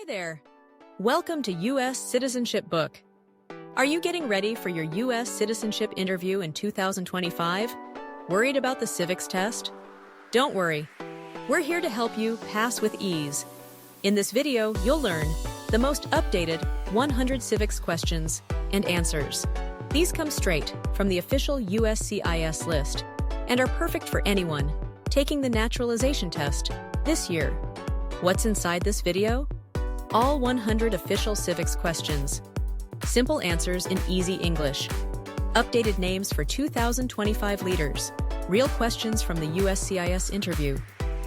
there! Welcome to U.S. Citizenship Book. Are you getting ready for your U.S. citizenship interview in 2025? Worried about the Civics test? Don't worry. We're here to help you pass with ease. In this video, you'll learn the most updated 100 civics questions and answers. These come straight from the official USCIS list and are perfect for anyone taking the Naturalization test this year. What's inside this video? All 100 official civics questions. Simple answers in easy English. Updated names for 2025 leaders. Real questions from the USCIS interview.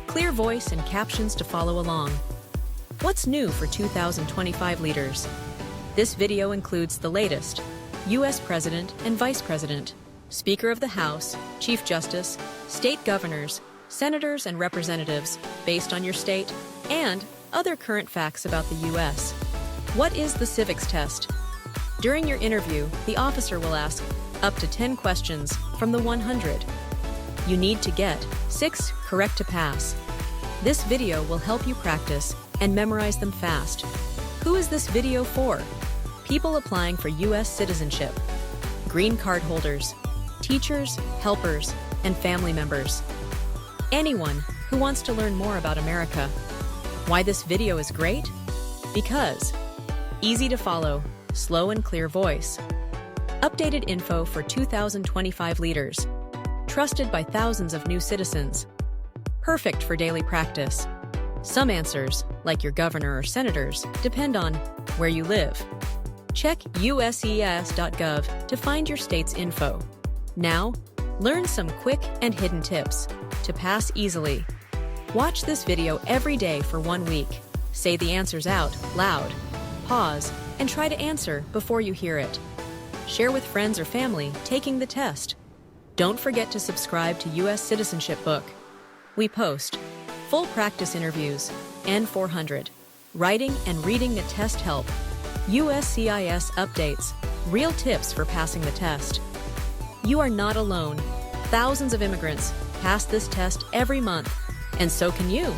Clear voice and captions to follow along. What's new for 2025 leaders? This video includes the latest: U.S. President and Vice President, Speaker of the House, Chief Justice, state governors, senators and representatives based on your state, and other current facts about the U.S. What is the civics test? During your interview, the officer will ask up to 10 questions from the 100. You need to get 6 correct to pass. This video will help you practice and memorize them fast. Who is this video for? People applying for U.S. citizenship, green card holders, teachers, helpers, and family members. Anyone who wants to learn more about America. Why this video is great? Because easy to follow, slow and clear voice. Updated info for 2025 leaders. Trusted by thousands of new citizens. Perfect for daily practice. Some answers, like your governor or senators, depend on where you live. Check uscis.gov to find your state's info. Now, learn some quick and hidden tips to pass easily. Watch this video every day for 1 week. Say the answers out loud. Pause and try to answer before you hear it. Share with friends or family taking the test. Don't forget to subscribe to U.S. Citizenship Book. We post full practice interviews, N400, writing and reading the test help, USCIS updates, real tips for passing the test. You are not alone. Thousands of immigrants pass this test every month, and so can you.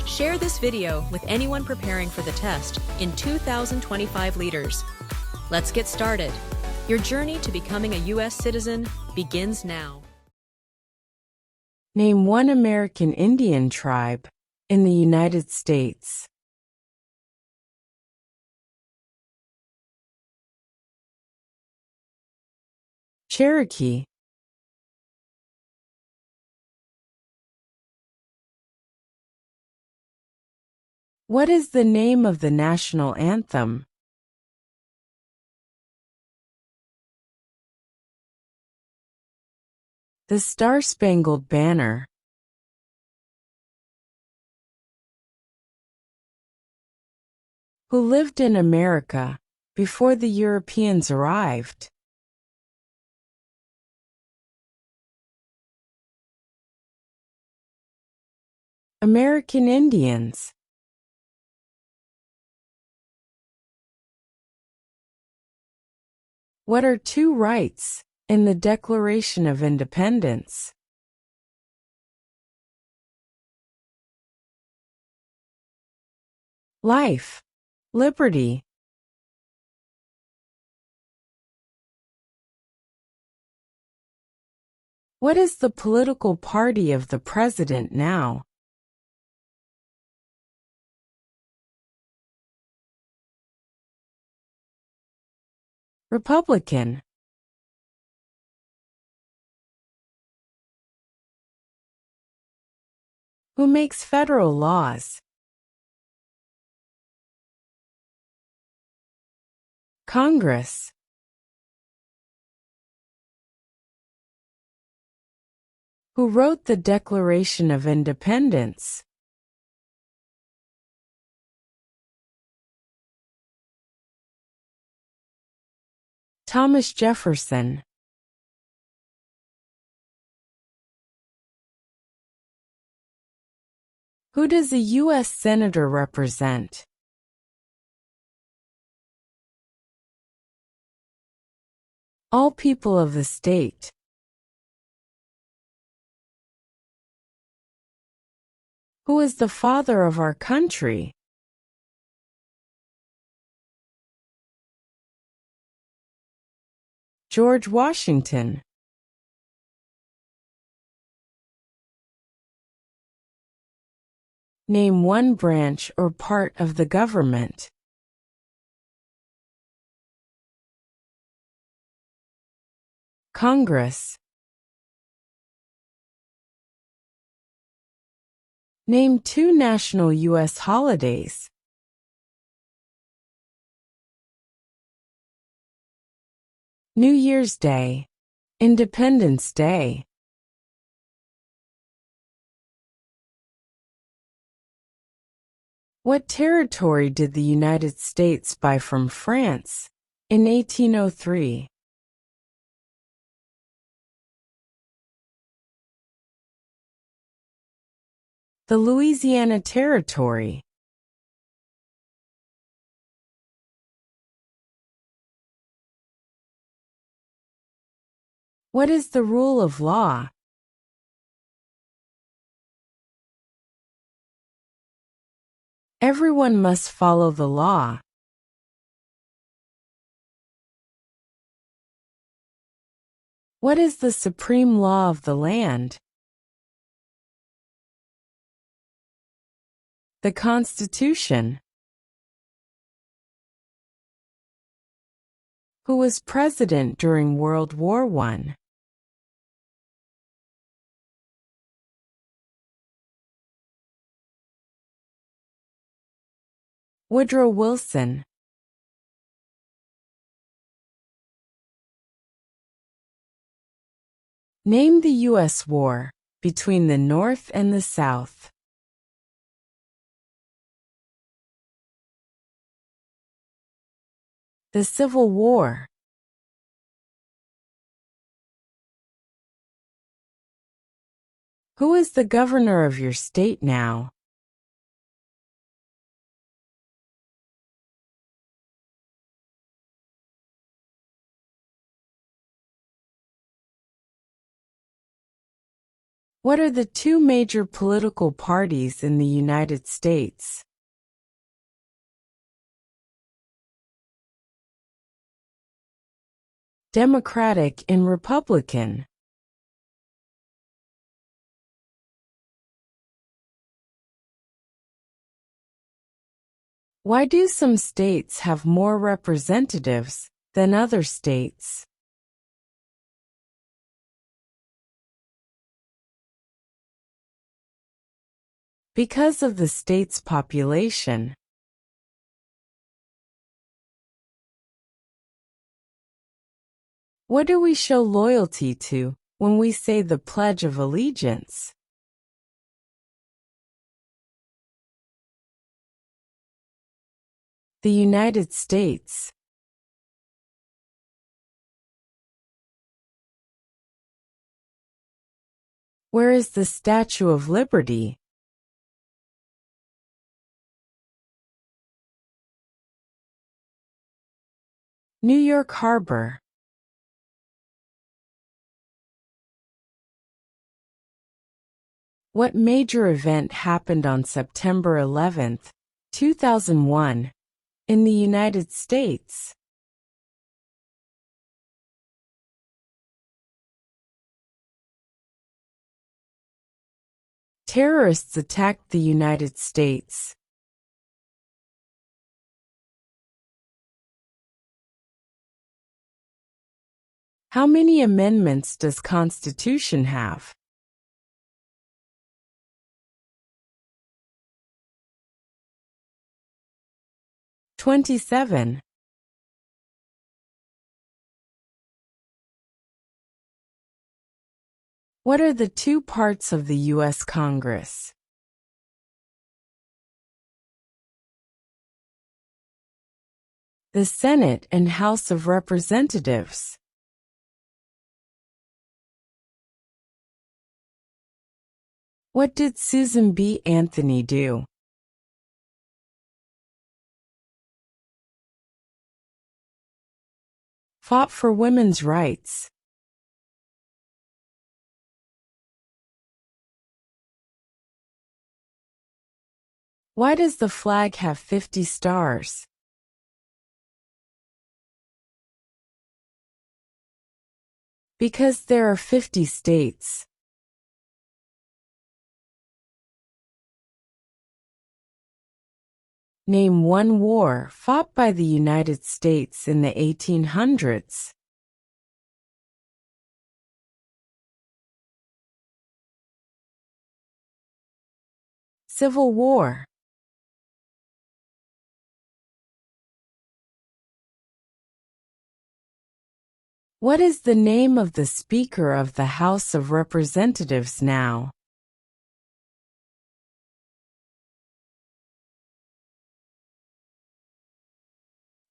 Share this video with anyone preparing for the test in 2025 leaders. Let's get started. Your journey to becoming a U.S. citizen begins now. Name one American Indian tribe in the United States. Cherokee. What is the name of the national anthem? The Star-Spangled Banner. Who lived in America before the Europeans arrived? American Indians. What are two rights in the Declaration of Independence? Life, liberty. What is the political party of the president now? Republican. Who makes federal laws? Congress. Who wrote the Declaration of Independence? Thomas Jefferson. Who does a U.S. Senator represent? All people of the state. Who is the father of our country? George Washington. Name one branch or part of the government. Congress. Name two national U.S. holidays. New Year's Day, Independence Day. What territory did the United States buy from France in 1803? The Louisiana Territory. What is the rule of law? Everyone must follow the law. What is the supreme law of the land? The Constitution. Who was president during World War I? Woodrow Wilson. Name the U.S. war between the North and the South. The Civil War. Who is the governor of your state now? What are the two major political parties in the United States? Democratic and Republican. Why do some states have more representatives than other states? Because of the state's population. What do we show loyalty to when we say the Pledge of Allegiance? The United States. Where is the Statue of Liberty? New York Harbor. What major event happened on September 11, 2001, in the United States? Terrorists attacked the United States. How many amendments does Constitution have? "27. What are the two parts of the U.S. Congress? The Senate and House of Representatives. What did Susan B. Anthony do? Fought for women's rights. Why does the flag have 50 stars? Because there are 50 states. Name one war fought by the United States in the 1800s. Civil War. What is the name of the Speaker of the House of Representatives now?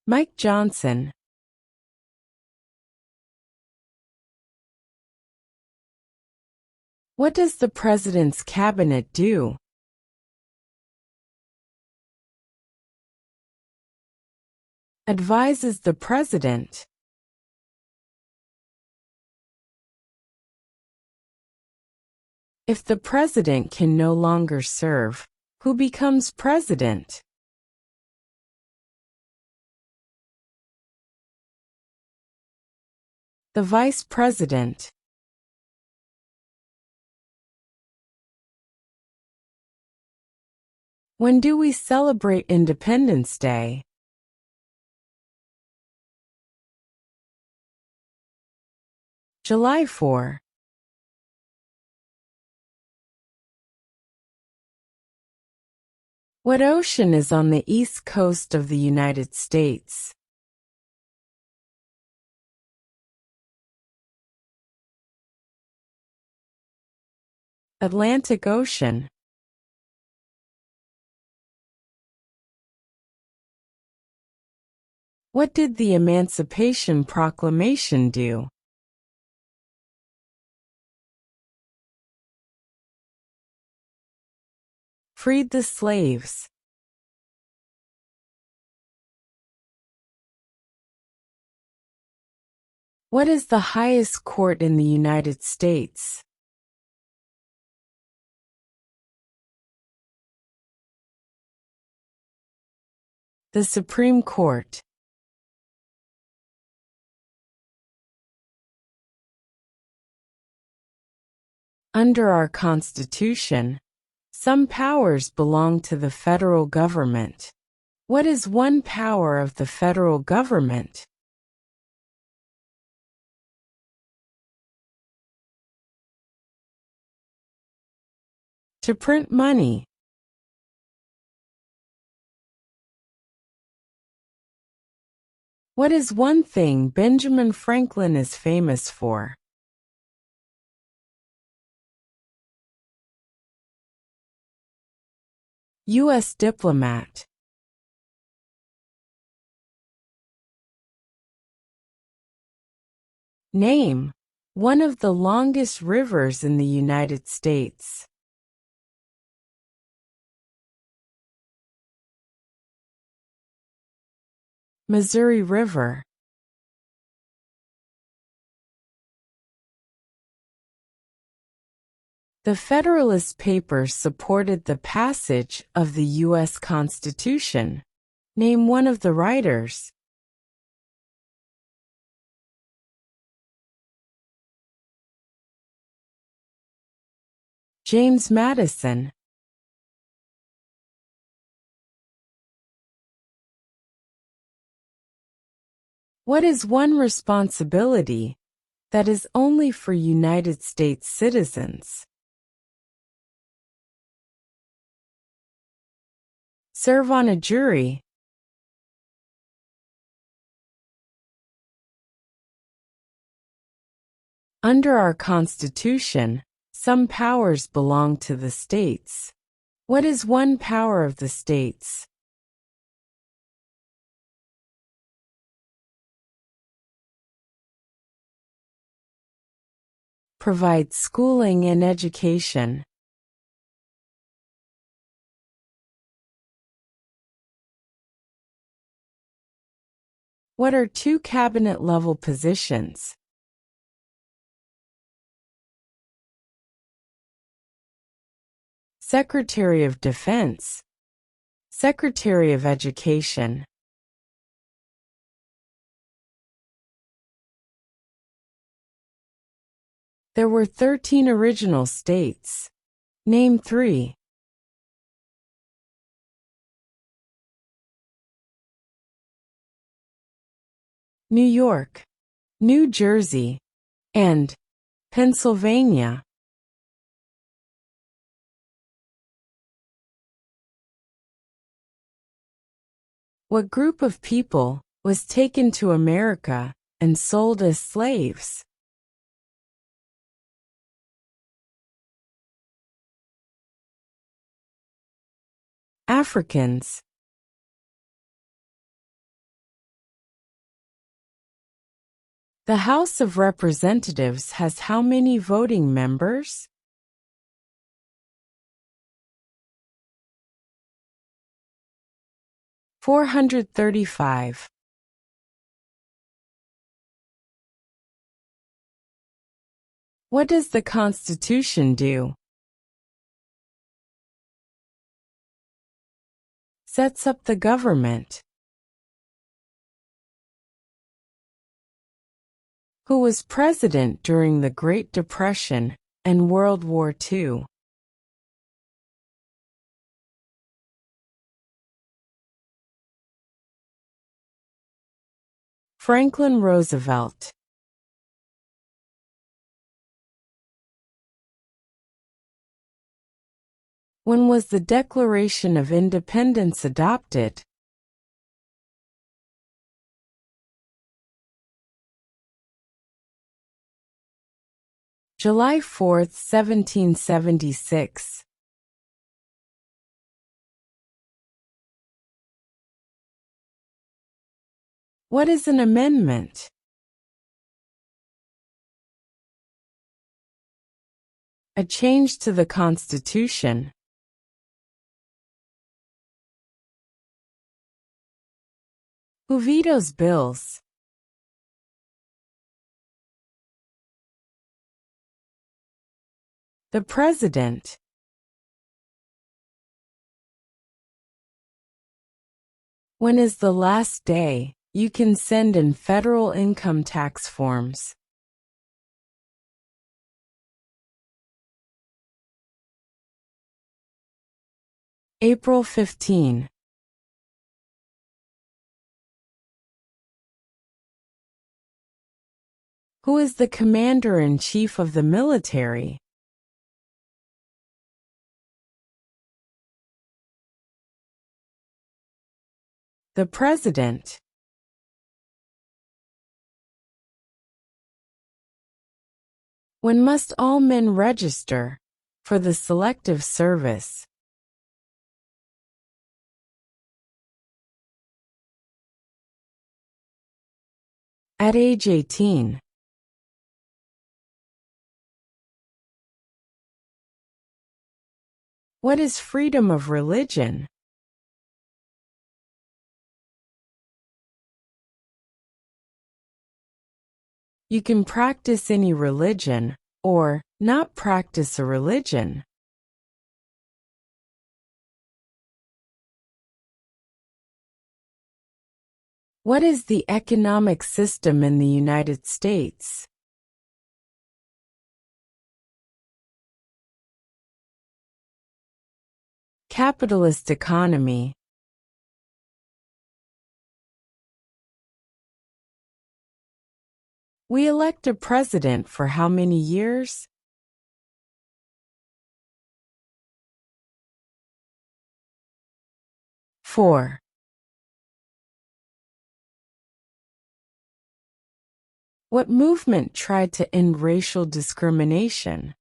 Mike Johnson. What does the President's Cabinet do? Advises the President. If the President can no longer serve, who becomes President? The Vice President. When do we celebrate Independence Day? July 4. What ocean is on the east coast of the United States? Atlantic Ocean. What did the Emancipation Proclamation do? Freed the slaves. What is the highest court in the United States? The Supreme Court. Under our Constitution, some powers belong to the federal government. What is one power of the federal government? To print money. What is one thing Benjamin Franklin is famous for? U.S. diplomat. Name one of the longest rivers in the United States. Missouri River. The Federalist Papers supported the passage of the U.S. Constitution. Name one of the writers. James Madison. What is one responsibility that is only for United States citizens? Serve on a jury. Under our Constitution, some powers belong to the states. What is one power of the states? Provide schooling and education. What are two cabinet-level positions? Secretary of Defense, Secretary of Education. There were 13 original states. Name 3. New York, New Jersey, and Pennsylvania. What group of people was taken to America and sold as slaves? Africans. The House of Representatives has how many voting members? 435. What does the Constitution do? Sets up the government. Who was president during the Great Depression and World War II? Franklin Roosevelt. When was the Declaration of Independence adopted? July 4, 1776. What is an amendment? A change to the Constitution. Who vetoes bills? The President. When is the last day you can send in federal income tax forms? April 15. Who is the Commander-in-Chief of the military? The President. When must all men register for the Selective Service? At age 18. What is freedom of religion? You can practice any religion, or not practice a religion. What is the economic system in the United States? Capitalist economy. We elect a president for how many years? 4. What movement tried to end racial discrimination?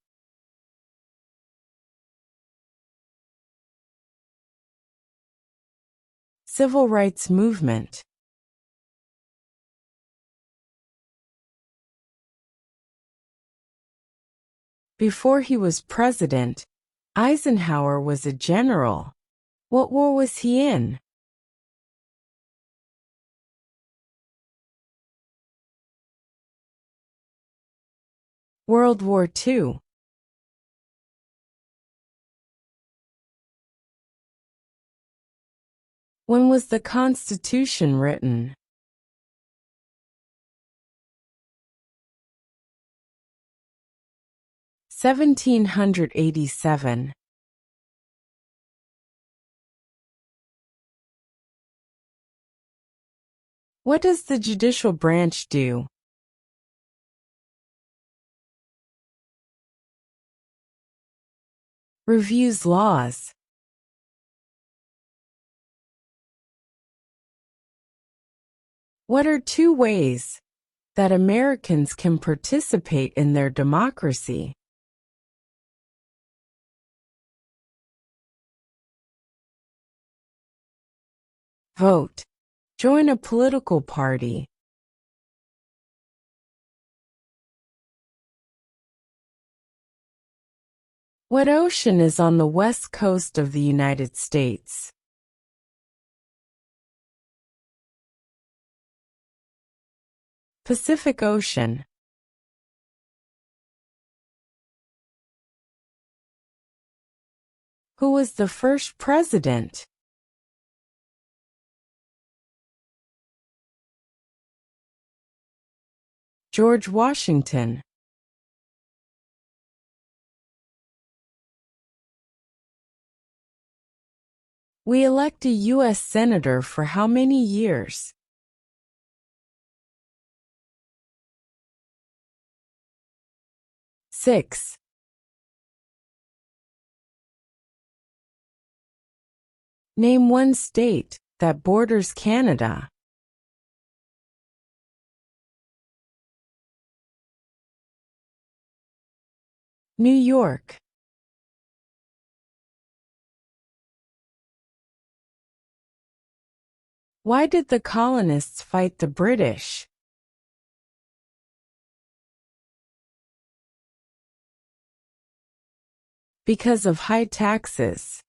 Civil rights movement. Before he was president, Eisenhower was a general. What war was he in? World War II. When was the Constitution written? 1787. What does the judicial branch do? Reviews laws. What are two ways that Americans can participate in their democracy? Vote. Join a political party. What ocean is on the west coast of the United States? Pacific Ocean. Who was the first president? George Washington. We elect a U.S. Senator for how many years? Six. Name one state that borders Canada. New York. Why did the colonists fight the British? Because of high taxes.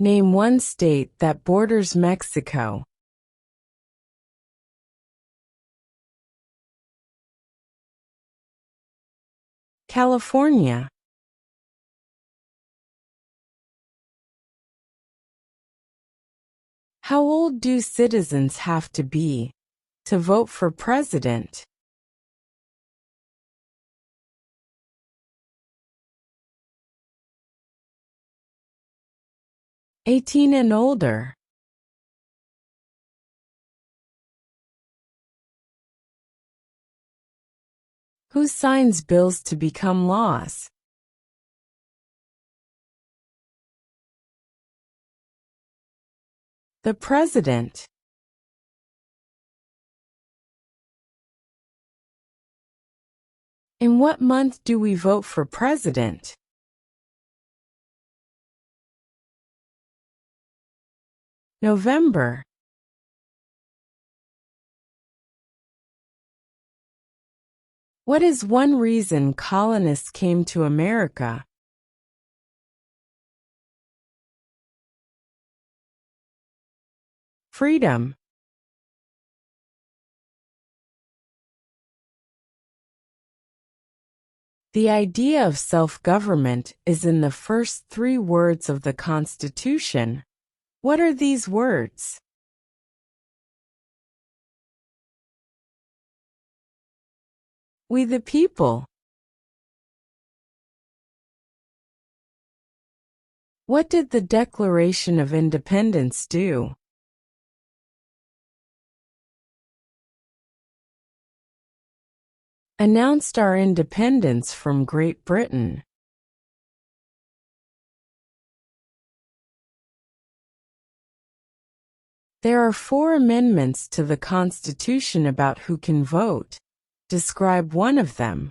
Name one state that borders Mexico. California. How old do citizens have to be to vote for president? 18 and older. Who signs bills to become laws? The President. In what month do we vote for president? November. What is one reason colonists came to America? Freedom. The idea of self-government is in the first three words of the Constitution. What are these words? We the people. What did the Declaration of Independence do? Announced our independence from Great Britain. There are 4 amendments to the Constitution about who can vote. Describe one of them.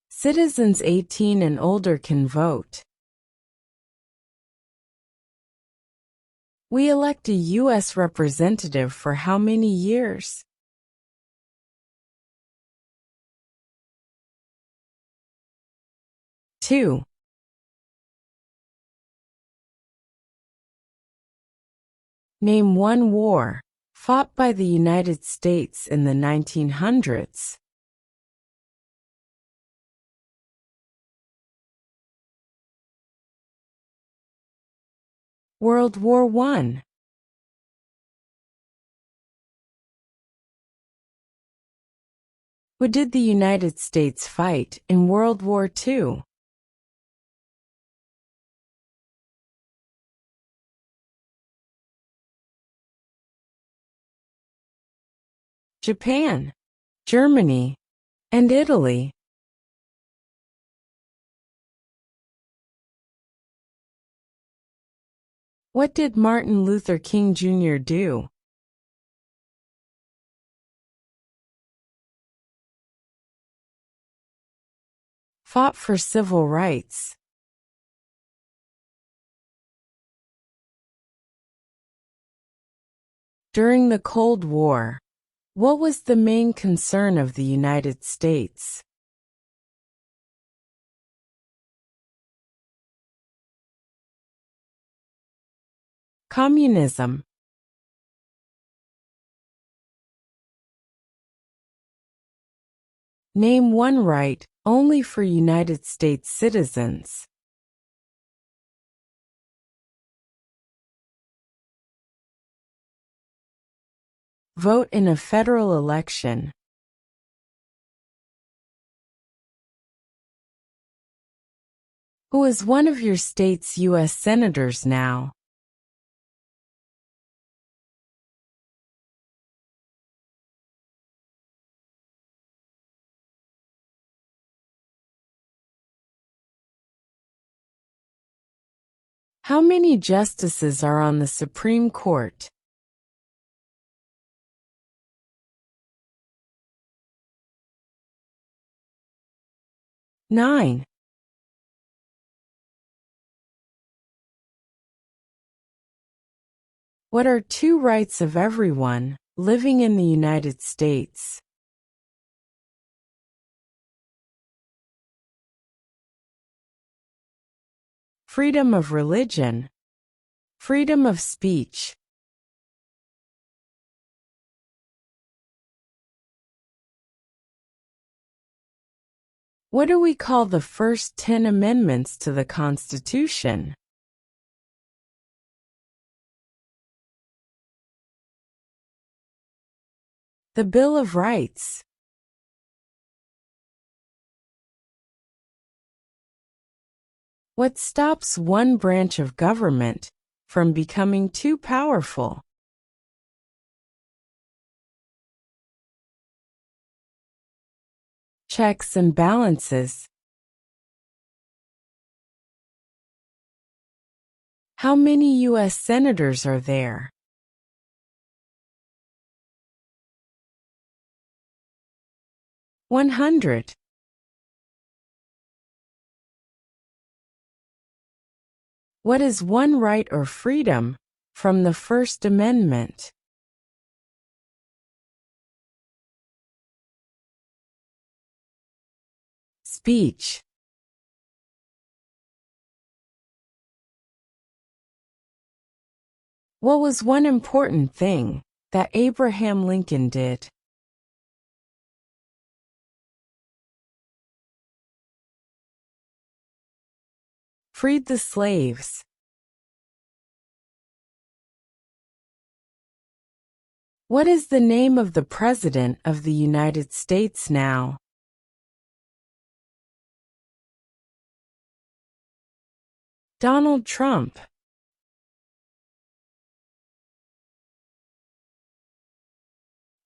Citizens 18 and older can vote. We elect a U.S. representative for how many years? Two. Name one war fought by the United States in the 1900s. World War I. Who did the United States fight in World War II? Japan, Germany, and Italy. What did Martin Luther King Jr. do? Fought for civil rights. During the Cold War, what was the main concern of the United States? Communism. Name one right only for United States citizens. Vote in a federal election. Who is one of your state's U.S. senators now? How many justices are on the Supreme Court? 9. What are two rights of everyone living in the United States? Freedom of religion. Freedom of speech. What do we call the first 10 amendments to the Constitution? The Bill of Rights. What stops one branch of government from becoming too powerful? Checks and balances. How many U.S. senators are there? 100. What is one right or freedom from the First Amendment? Speech. What was one important thing that Abraham Lincoln did? Freed the slaves. What is the name of the President of the United States now? Donald Trump.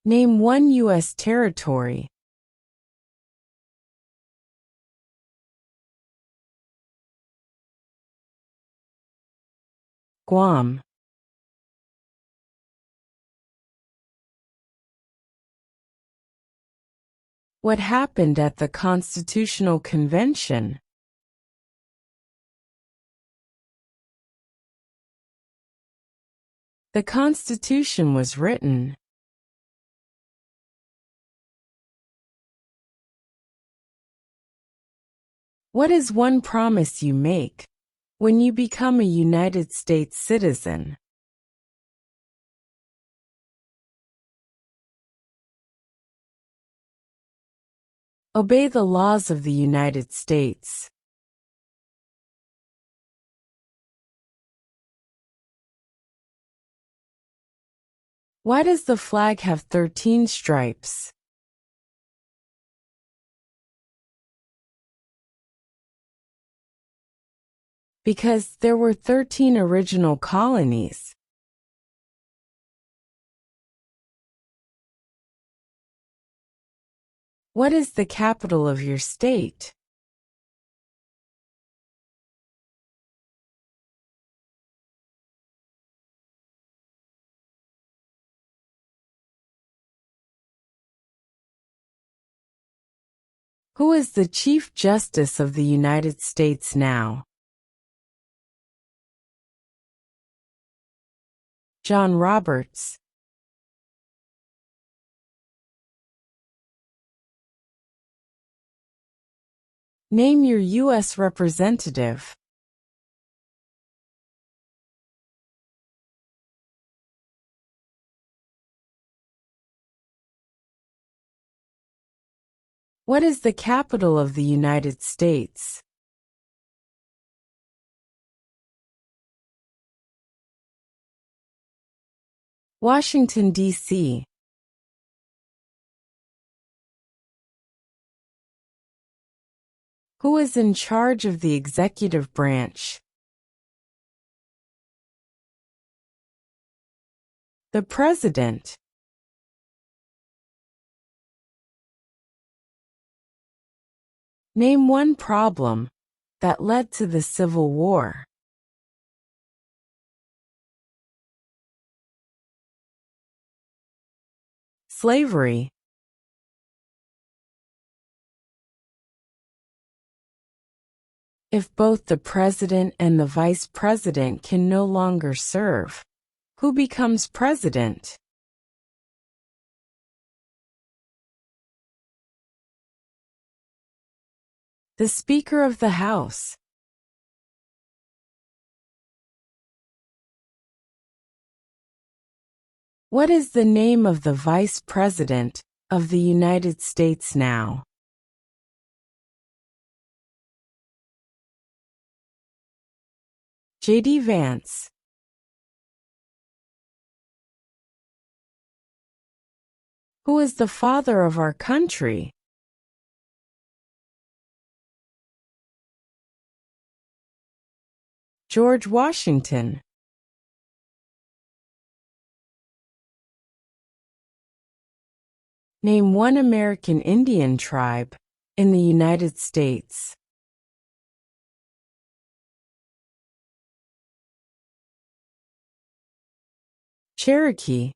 Name one U.S. territory. Guam. What happened at the Constitutional Convention? The Constitution was written. What is one promise you make when you become a United States citizen? Obey the laws of the United States. Why does the flag have 13 stripes? Because there were 13 original colonies. What is the capital of your state? Who is the Chief Justice of the United States now? John Roberts. Name your U.S. representative. What is the capital of the United States? Washington, D.C. Who is in charge of the executive branch? The President. Name one problem that led to the Civil War. Slavery. If both the president and the vice president can no longer serve, who becomes president? The Speaker of the House. What is the name of the Vice President of the United States now? J.D. Vance. Who is the father of our country? George Washington. Name one American Indian tribe in the United States. Cherokee.